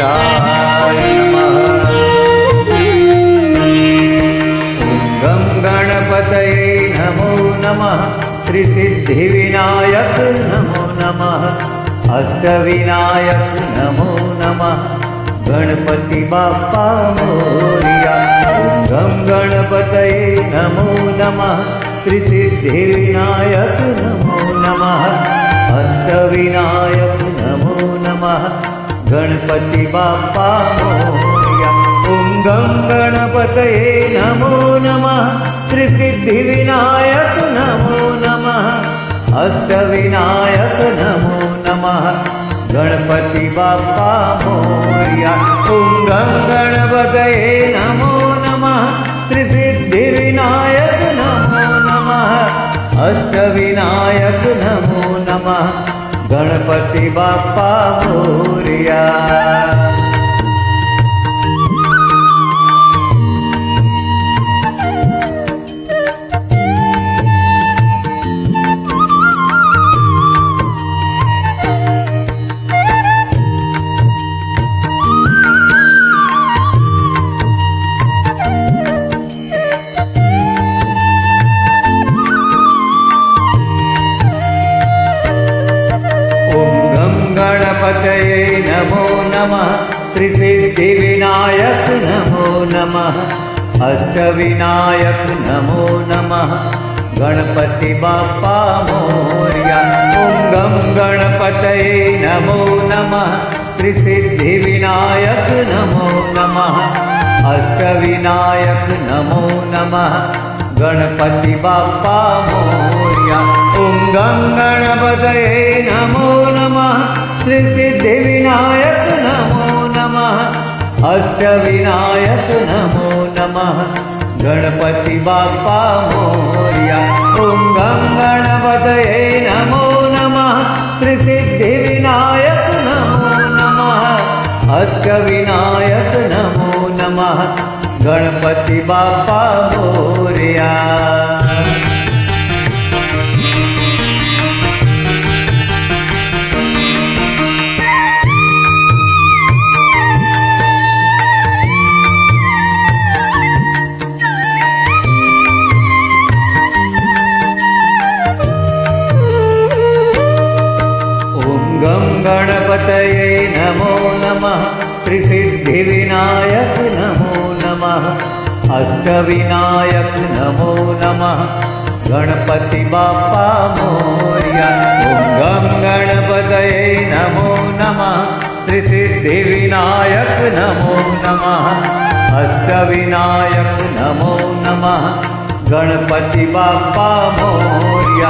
गणेशाय नमः। गं गणपतये नमो नमः। त्रिसिद्धिविनायक नमो नमः। अष्टविनायक नमो नमः। गणपति बाप्पा मोरया। गं गणपतये नमो नमः। त्रिसिद्धिविनायक नमो नमः। अष्टविनायक नमो नमः। गणपति बाप्पा मोरया। गं गणपतये नमो नमः। त्रिसिद्धिविनायक नमो नमः। अष्टविनायक नमो नमः। गणपति बाप्पा मोरया। गं गणपतये नमो नमः। त्रिसिद्धिविनायक नमो नमः। अष्टविनायक नमो नमः। गणपति बाप्पा मोरया। गणपतये नमो नमः। त्रिसिद्धिविनायक नमो नमः। अष्टविनायक नमो नमः। गणपति बाप्पा मोरया। गं गणपतये नमो नमः। त्रिसिद्धिविनायक नमो नमः। अष्टविनायक नमो नमः। गणपति बाप्पा मोरया। गं गणपतये नमो नमः। त्रिसिद्धिविनायक नमो नमः। अष्टविनायक नमो नमः। गणपति बाप्पा मोरया। गं गणपतये नमो नमः। त्रिसिद्धिविनायक नमो नमः। अष्टविनायक नमो नमः। गणपति बाप्पा मोरया। गं गणपतये नमो नमः। त्रिसिद्धिविनायक नमो नमः। अष्टविनायक नमो नमः। गणपति बाप्पा मोरया। गं गणपतये नमो नमः। त्रिसिद्धिविनायक नमो नमः। अष्टविनायक नमो नमः। गणपति बाप्पा मोरया।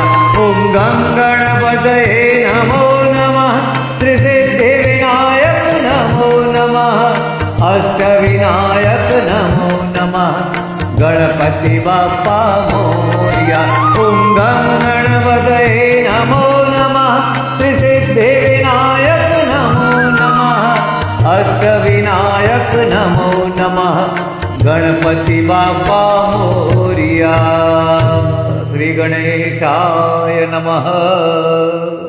गं गणपतये नमो नमः। त्रिसिद्धिविनायक नमो नमः। अष्टविनायक नमो नमः। गणपति बाप्पा मोरया। गं गणपतये नमो नमः। त्रिसिद्धिविनायक नमो नमः। अष्टविनायक नमो नमः। गणपति बाप्पा मोरया। श्री गणेशाय नमः।